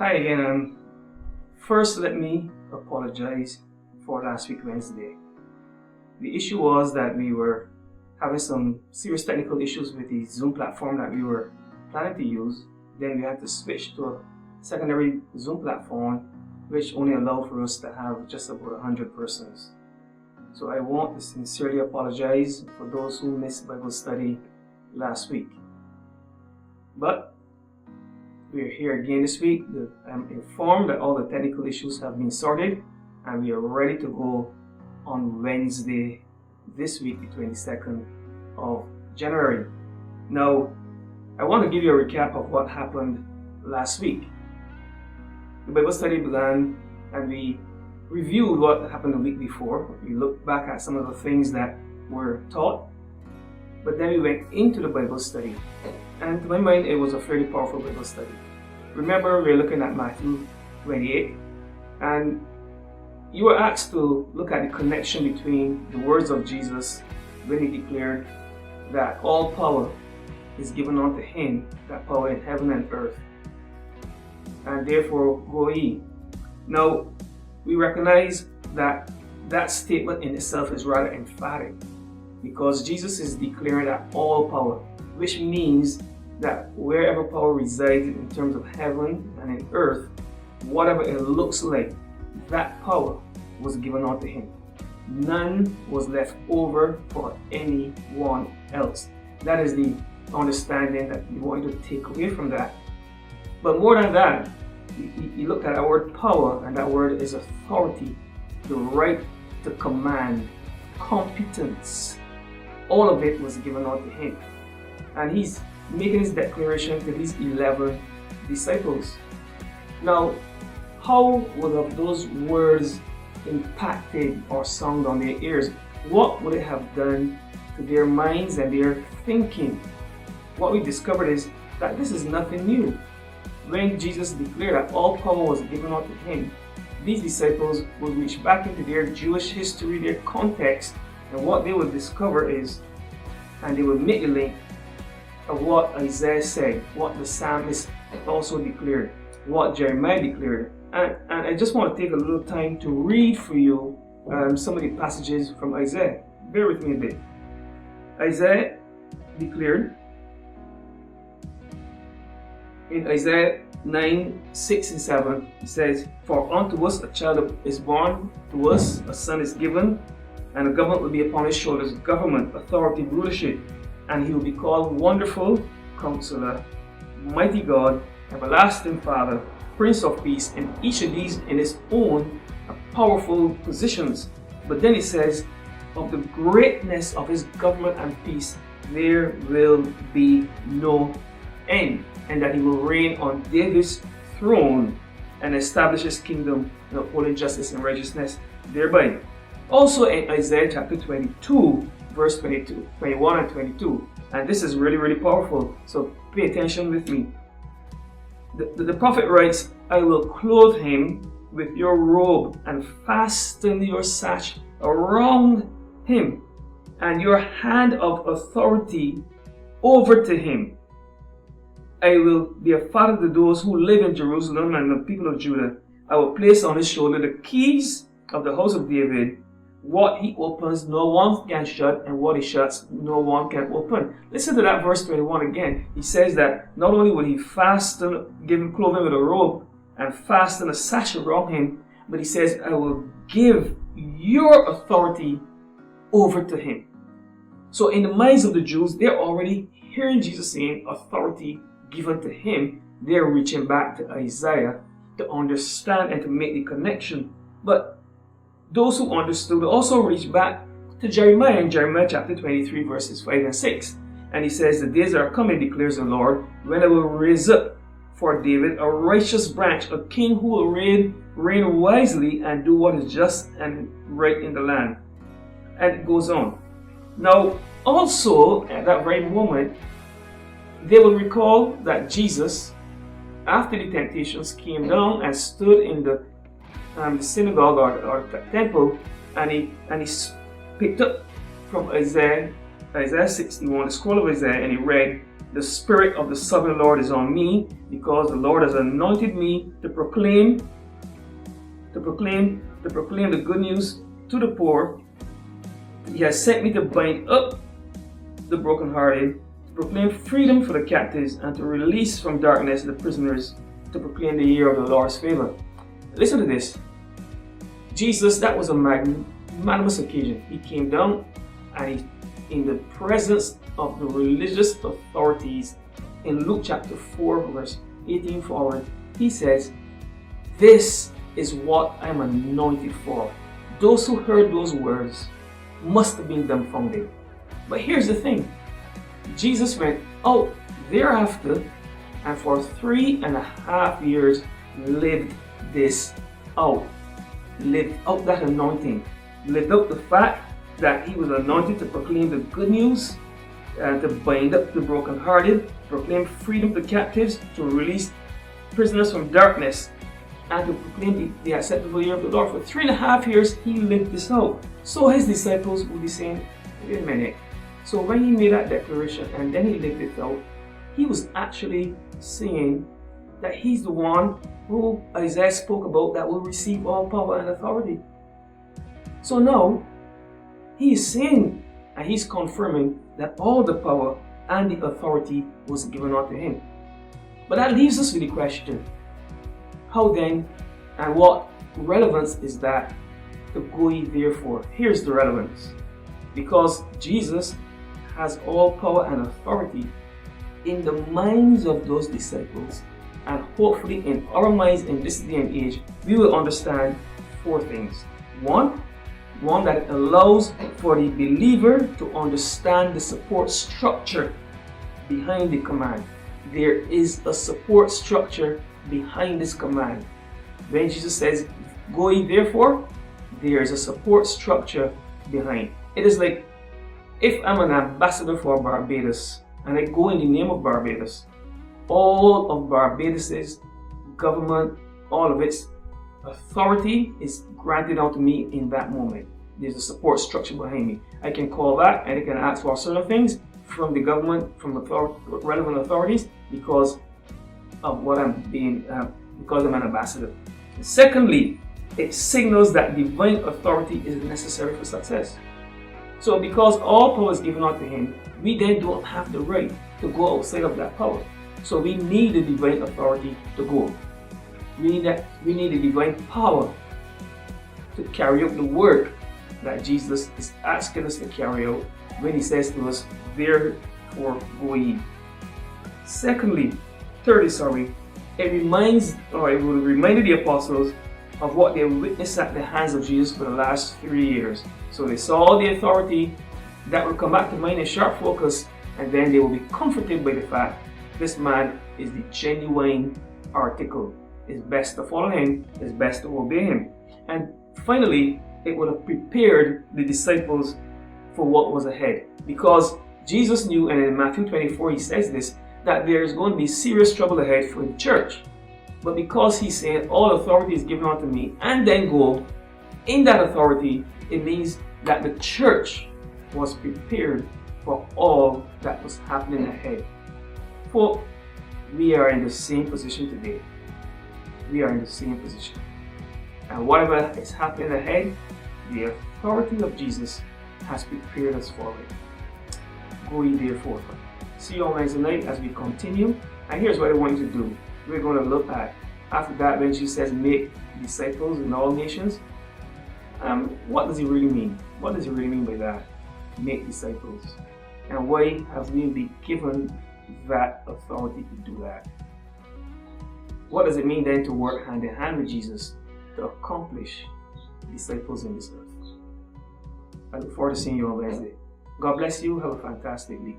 Hi again. First, let me apologize for last week, Wednesday. The issue was that we were having some serious technical issues with the Zoom platform that we were planning to use. Then we had to switch to a secondary Zoom platform, which only allowed for us to have just about 100 persons. So I want to sincerely apologize for those who missed Bible study last week. But we are here again this week. I'm informed that all the technical issues have been sorted and we are ready to go on Wednesday this week, the 22nd of January. Now, I want to give you a recap of what happened last week. The Bible study began and we reviewed what happened the week before. We looked back at some of the things that were taught, but then we went into the Bible study. And to my mind, it was a fairly powerful Bible study. Remember, we're looking at Matthew 28, and you were asked to look at the connection between the words of Jesus when he declared that all power is given unto him, that power in heaven and earth, and therefore go ye. Now, we recognize that that statement in itself is rather emphatic, because Jesus is declaring that all power, which means that wherever power resides in terms of heaven and in earth, whatever it looks like, that power was given unto him. None was left over for anyone else. That is the understanding that we want you to take away from that. But more than that, you looked at that word power, and that word is authority, the right to command, competence. All of it was given unto him. And he's making his declaration to these 11 disciples. Now, how would have those words impacted or sound on their ears? What would it have done to their minds and their thinking? What we discovered is that this is nothing new. When Jesus declared that all power was given unto him, these disciples would reach back into their Jewish history, their context, and what they would discover is, and they would make the link of what Isaiah said, what the psalmist also declared, what Jeremiah declared. And I just want to take a little time to read for you some of the passages from Isaiah. Bear with me a bit. Isaiah declared in Isaiah 9, 6 and 7, it says, "For unto us a child is born, to us a son is given, and a government will be upon his shoulders, government, authority, rulership, and he will be called Wonderful Counselor, Mighty God, Everlasting Father, Prince of Peace," and each of these in its own powerful positions. But then it says, "Of the greatness of his government and peace there will be no end, and that he will reign on David's throne and establish his kingdom and upholding justice and righteousness thereby." Also in Isaiah chapter 22, verse 21 and 22. And this is really, really powerful. So pay attention with me. The prophet writes, "I will clothe him with your robe and fasten your sash around him, and your hand of authority over to him. I will be a father to those who live in Jerusalem and the people of Judah. I will place on his shoulder the keys of the house of David. What he opens, no one can shut, and what he shuts, no one can open." Listen to that verse 21 again. He says that not only will he clothe him with a robe and fasten a sash around him, but he says, "I will give your authority over to him." So in the minds of the Jews, they're already hearing Jesus saying authority given to him. They're reaching back to Isaiah to understand and to make the connection. But those who understood also reached back to Jeremiah in Jeremiah chapter 23, verses 5 and 6. And he says, "The days are coming, declares the Lord, when I will raise up for David a righteous branch, a king who will reign wisely and do what is just and right in the land." And it goes on. Now, also at that very moment, they will recall that Jesus, after the temptations, came down and stood in the synagogue or temple, and he picked up from Isaiah 61, the scroll of Isaiah, and he read the Spirit of the Sovereign Lord is on me, because the Lord has anointed me to proclaim the good news to the poor. He has sent me to bind up the brokenhearted, to proclaim freedom for the captives, and to release from darkness the prisoners, to proclaim the year of the Lord's favor. Listen to this. Jesus, that was a magnanimous occasion. He came down and in the presence of the religious authorities, in Luke chapter 4 verse 18 forward, he says, "This is what I'm anointed for." Those who heard those words must have been dumbfounded. But here's the thing. Jesus went out thereafter and for 3.5 years lived this out. Lived out that anointing. Lived out the fact that he was anointed to proclaim the good news, to bind up the brokenhearted, proclaim freedom to captives, to release prisoners from darkness, and to proclaim the acceptable year of the Lord. For 3.5 years, he lived this out. So his disciples would be saying, wait a minute. So when he made that declaration and then he lived it out, he was actually saying that he's the one who Isaiah spoke about that will receive all power and authority. So now, he is saying and he's confirming that all the power and the authority was given unto him. But that leaves us with the question, how then and what relevance is that to go ye therefore? Here's the relevance. Because Jesus has all power and authority in the minds of those disciples, and hopefully in our minds in this day and age, we will understand 4 things. One, that it allows for the believer to understand the support structure behind the command. There is a support structure behind this command. When Jesus says, "Go ye therefore," there is a support structure behind. It is like if I'm an ambassador for Barbados and I go in the name of Barbados, all of Barbados's government, all of its authority is granted unto me in that moment. There's a support structure behind me. I can call back and I can ask for certain things from the government, from relevant authorities, because of what I'm being, because I'm an ambassador. Secondly, it signals that divine authority is necessary for success. So because all power is given unto him, we then don't have the right to go outside of that power. So we need the divine authority to go. We need the divine power to carry out the work that Jesus is asking us to carry out when he says to us, "Therefore go ye." Thirdly, it will remind the apostles of what they witnessed at the hands of Jesus for the last 3 years. So they saw the authority that will come back to mind in sharp focus, and then they will be comforted by the fact this man is the genuine article. It's best to follow him, it's best to obey him. And finally, it would have prepared the disciples for what was ahead. Because Jesus knew, and in Matthew 24 he says this, that there is going to be serious trouble ahead for the church. But because he's saying all authority is given unto me, and then go, in that authority, it means that the church was prepared for all that was happening ahead. For we are in the same position today. We are in the same position. And whatever is happening ahead, the authority of Jesus has prepared us for it. Go ye therefore. See you on Wednesday night as we continue. And here's what I want you to do. We're going to look at, after that, when Jesus says, "Make disciples in all nations," what does he really mean? What does he really mean by that? Make disciples. And why have we been given that authority to do that? What does it mean then to work hand in hand with Jesus to accomplish disciples in this earth? I look forward to seeing you on Wednesday. God bless you. Have a fantastic week.